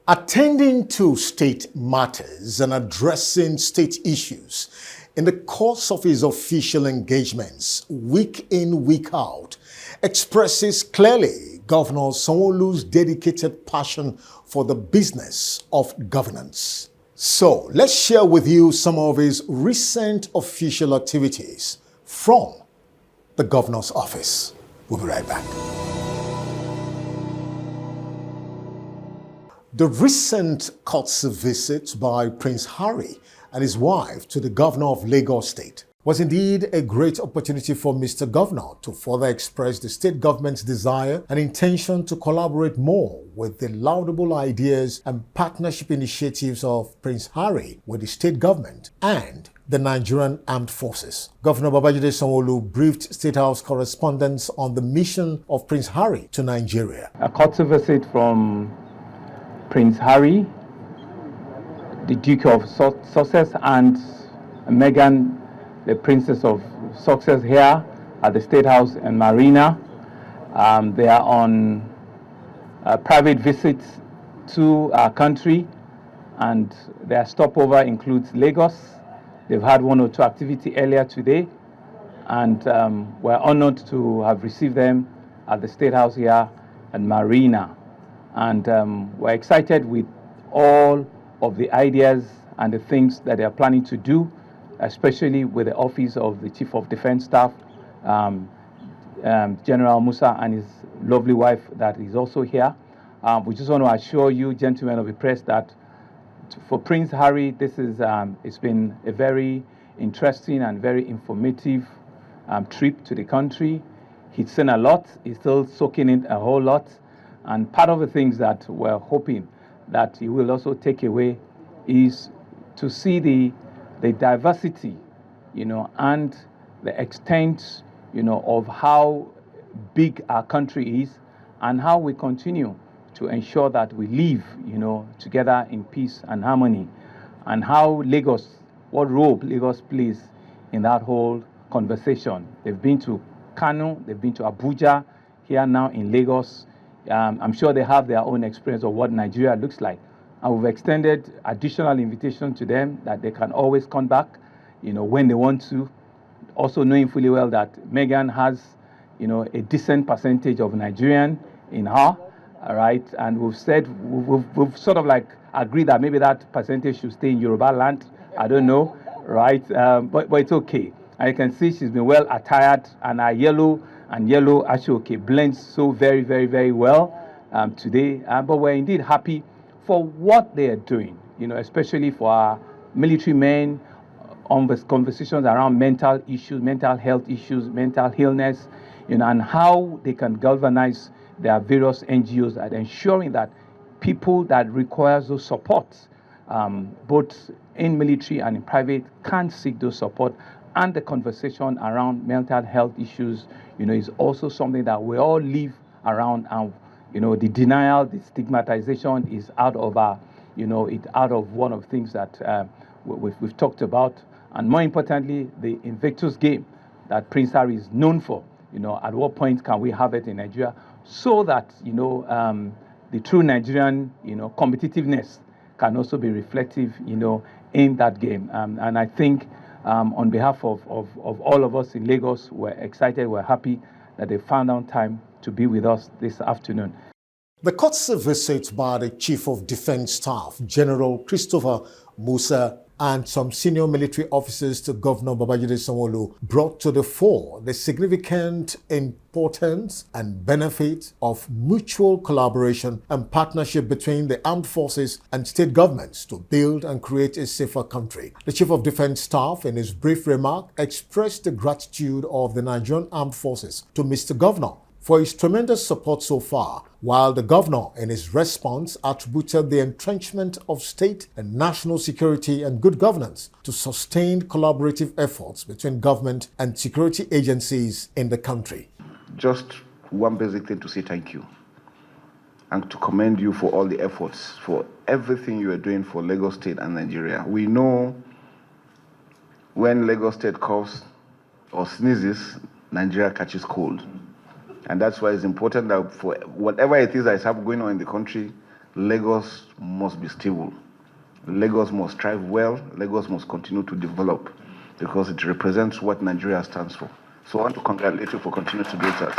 Attending to state matters and addressing state issues in the course of his official engagements, week in, week out, expresses clearly Governor Sanwo-Olu's dedicated passion for the business of governance. So, let's share with you some of his recent official activities from the governor's office. We'll be right back. The recent courtesy visit by Prince Harry and his wife to the governor of Lagos State was indeed a great opportunity for Mr. Governor to further express the state government's desire and intention to collaborate more with the laudable ideas and partnership initiatives of Prince Harry with the state government and the Nigerian Armed Forces. Governor Babajide Sanwo-Olu briefed State House correspondents on the mission of Prince Harry to Nigeria. A courtesy visit from Prince Harry, the Duke of Sussex, and Meghan, the Princess of Sussex, here at the State House and Marina. They are on a private visit to our country, and their stopover includes Lagos. They've had one or two activity earlier today, and we're honored to have received them at the State House here and Marina. And we're excited with all of the ideas and the things that they are planning to do, especially with the office of the Chief of Defense Staff, General Musa, and his lovely wife that is also here. We just want to assure you, gentlemen of the press, that for Prince Harry, this is it's been a very interesting and very informative trip to the country. He's seen a lot. He's still soaking in a whole lot. And part of the things that we're hoping that he will also take away is to see the diversity, and the extent, of how big our country is and how we continue to ensure that we live, together in peace and harmony, and how what role Lagos plays in that whole conversation. They've been to Kano, they've been to Abuja, here now in Lagos. I'm sure they have their own experience of what Nigeria looks like. And we've extended additional invitation to them that they can always come back, when they want to. Also knowing fully well that Meghan has, a decent percentage of Nigerian in her, all right? And we've said, we've sort of like agreed that maybe that percentage should stay in Yoruba land. I don't know, right? But it's okay. And you can see she's been well attired, and her yellow actually blends so very, very, very well today. But we're indeed happy for what they are doing, especially for our military men, on the conversations around mental issues, mental health issues, mental illness, and how they can galvanize their various NGOs at ensuring that people that require those supports, both in military and in private, can seek those support. And the conversation around mental health issues, is also something that we all live around. And, the denial, the stigmatization is out of our, it's out of one of the things that we've talked about. And more importantly, the Invictus game that Prince Harry is known for. At what point can we have it in Nigeria so that, the true Nigerian, competitiveness can also be reflective, in that game. And I think on behalf of all of us in Lagos, we're excited, we're happy that they found out time to be with us this afternoon. The courtesy visit by the Chief of Defense Staff, General Christopher Musa, and some senior military officers to Governor Babajide Sanwo-Olu brought to the fore the significant importance and benefit of mutual collaboration and partnership between the armed forces and state governments to build and create a safer country. The Chief of Defense Staff, in his brief remark, expressed the gratitude of the Nigerian Armed Forces to Mr. Governor for his tremendous support so far, while the governor, in his response, attributed the entrenchment of state and national security and good governance to sustained collaborative efforts between government and security agencies in the country. Just one basic thing to say thank you and to commend you for all the efforts, for everything you are doing for Lagos State and Nigeria. We know when Lagos State coughs or sneezes, Nigeria catches cold. And that's why it's important that for whatever it is that is going on in the country, Lagos must be stable. Lagos must thrive well. Lagos must continue to develop because it represents what Nigeria stands for. So I want to congratulate you for continuing to do that.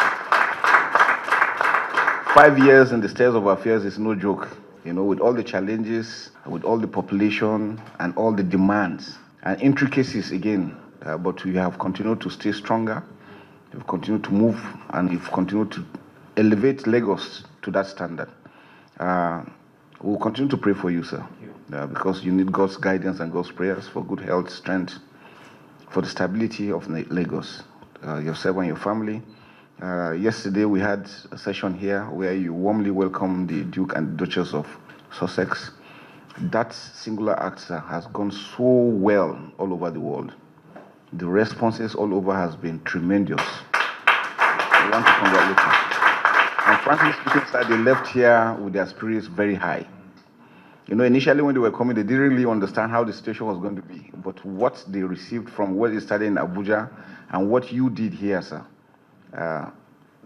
5 years in the state of affairs is no joke. With all the challenges, with all the population and all the demands and intricacies again, but we have continued to stay stronger. We've continued to move and we've continued to elevate Lagos to that standard. We'll continue to pray for you, sir, because you need God's guidance and God's prayers for good health, strength, for the stability of Lagos, yourself and your family. Yesterday we had a session here where you warmly welcomed the Duke and Duchess of Sussex. That singular act, sir, has gone so well all over the world. The responses all over has been tremendous. I want to congratulate you. And frankly speaking, sir, they left here with their spirits very high. Initially when they were coming, they didn't really understand how the situation was going to be. But what they received from what they started in Abuja and what you did here, sir,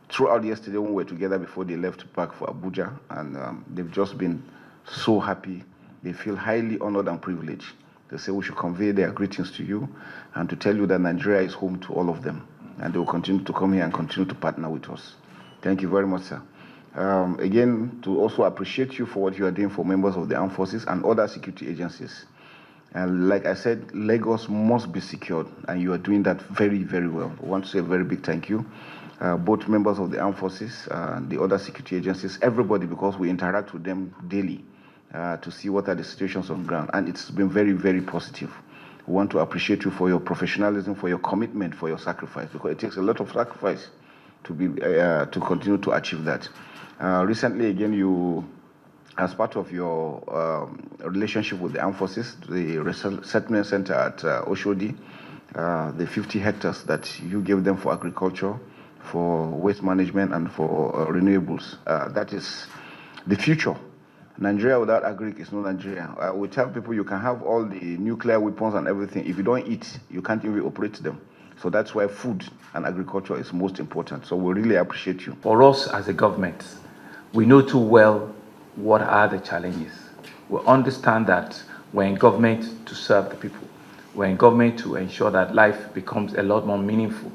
throughout yesterday when we were together before they left back for Abuja, and they've just been so happy. They feel highly honored and privileged. They say we should convey their greetings to you and to tell you that Nigeria is home to all of them, and they will continue to come here and continue to partner with us. Thank you very much, sir. Again, to also appreciate you for what you are doing for members of the armed forces and other security agencies. And like I said, Lagos must be secured, and you are doing that very, very well. I want to say a very big thank you. Both members of the armed forces, the other security agencies, everybody, because we interact with them daily to see what are the situations on ground. And it's been very, very positive. We want to appreciate you for your professionalism, for your commitment, for your sacrifice, because it takes a lot of sacrifice to continue to achieve that. Recently, again, you, as part of your relationship with the armed forces, the resettlement center at Oshodi, the 50 hectares that you gave them for agriculture, for waste management, and for renewables. That is the future. Nigeria without agri is no Nigeria. We tell people you can have all the nuclear weapons and everything. If you don't eat, you can't even operate them. So that's why food and agriculture is most important. So we really appreciate you. For us as a government, we know too well what are the challenges. We understand that we're in government to serve the people. We're in government to ensure that life becomes a lot more meaningful.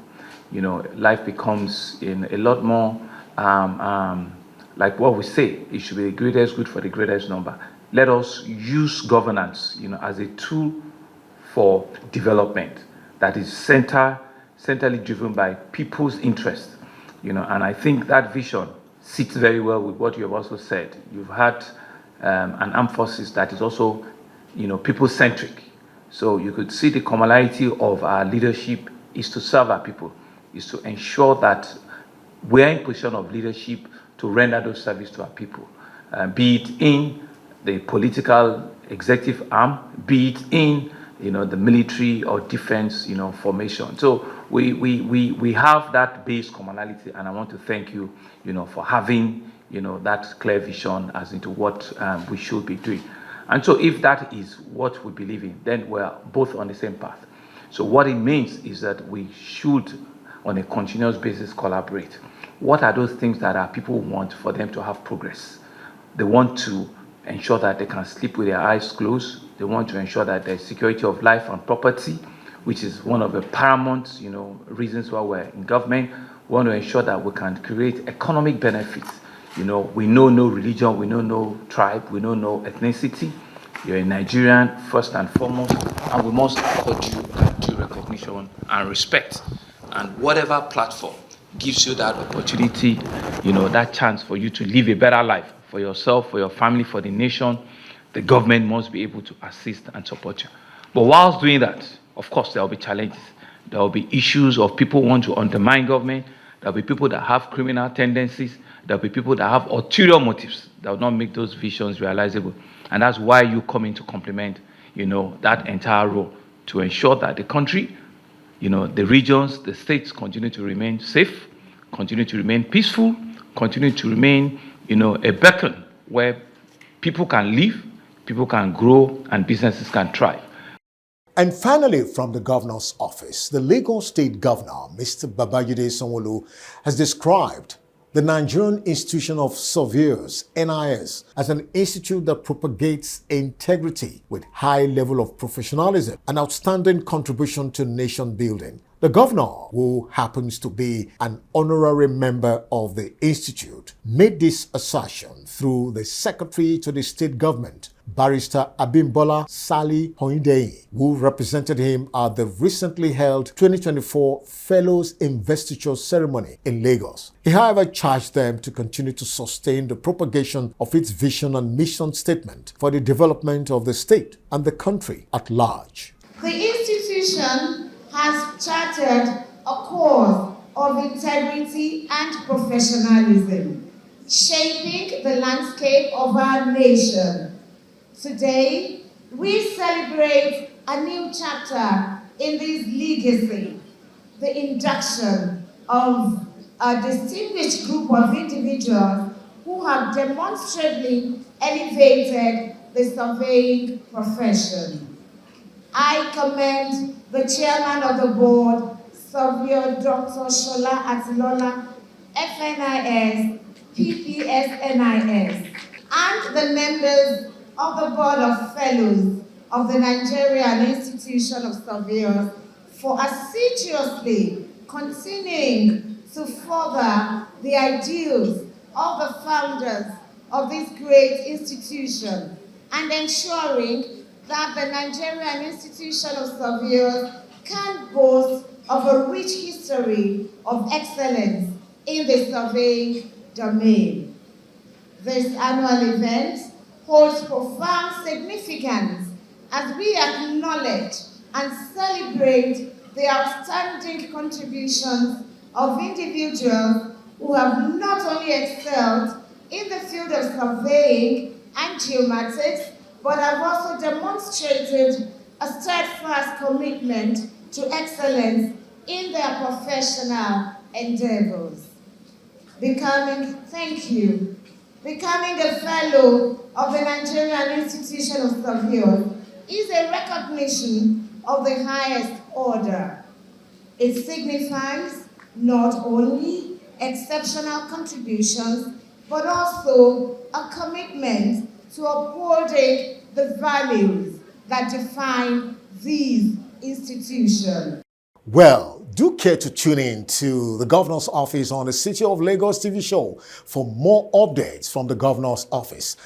Life becomes in a lot more, like what we say, it should be the greatest good for the greatest number. Let us use governance, as a tool for development that is centrally driven by people's interest, and I think that vision sits very well with what you have also said. You've had an armed forces that is also, people-centric. So you could see the commonality of our leadership is to serve our people, is to ensure that we're in position of leadership to render those service to our people, be it in the political executive arm, be it in the military or defense formation. So we have that base commonality, and I want to thank you for having that clear vision as into what we should be doing. And so if that is what we believe in, then we're both on the same path. So what it means is that we should on a continuous basis collaborate. What are those things that our people want for them to have progress? They want to ensure that they can sleep with their eyes closed. They want to ensure that there's security of life and property, which is one of the paramount, reasons why we're in government. We want to ensure that we can create economic benefits. We know no religion, we know no tribe, we know no ethnicity. You're a Nigerian first and foremost, and we must accord you due recognition and respect. And whatever platform gives you that opportunity, that chance for you to live a better life for yourself, for your family, for the nation, the government must be able to assist and support you. But whilst doing that, of course, there will be challenges. There will be issues of people who want to undermine government. There will be people that have criminal tendencies. There will be people that have ulterior motives that will not make those visions realizable. And that's why you come in to complement, that entire role to ensure that the country, the regions, the states continue to remain safe, continue to remain peaceful, continue to remain, a beacon where people can live, people can grow, and businesses can thrive. And finally, from the governor's office, the Lagos State Governor, Mr. Babajide Sanwo-Olu, has described the Nigerian Institution of Surveyors, NIS, as an institute that propagates integrity with high level of professionalism, an outstanding contribution to nation building. The governor, who happens to be an honorary member of the institute, made this assertion through the secretary to the state government, Barrister Abimbola Sali Hoindei, who represented him at the recently held 2024 Fellows Investiture Ceremony in Lagos. He, however, charged them to continue to sustain the propagation of its vision and mission statement for the development of the state and the country at large. The institution has chartered a course of integrity and professionalism, shaping the landscape of our nation. Today, we celebrate a new chapter in this legacy, the induction of a distinguished group of individuals who have demonstrably elevated the surveying profession. I commend the chairman of the board, Surveyor Dr. Shola Atilola, FNIS, PPSNIS, and the members of the Board of Fellows of the Nigerian Institution of Surveyors for assiduously continuing to further the ideals of the founders of this great institution and ensuring that the Nigerian Institution of Surveyors can boast of a rich history of excellence in the surveying domain. This annual event holds profound significance as we acknowledge and celebrate the outstanding contributions of individuals who have not only excelled in the field of surveying and geomatics, but have also demonstrated a steadfast commitment to excellence in their professional endeavors. Becoming a fellow of the Nigerian Institution of Surveyors is a recognition of the highest order. It signifies not only exceptional contributions, but also a commitment to upholding the values that define these institutions. Well, do care to tune in to the Governor's Office on the City of Lagos TV show for more updates from the Governor's Office.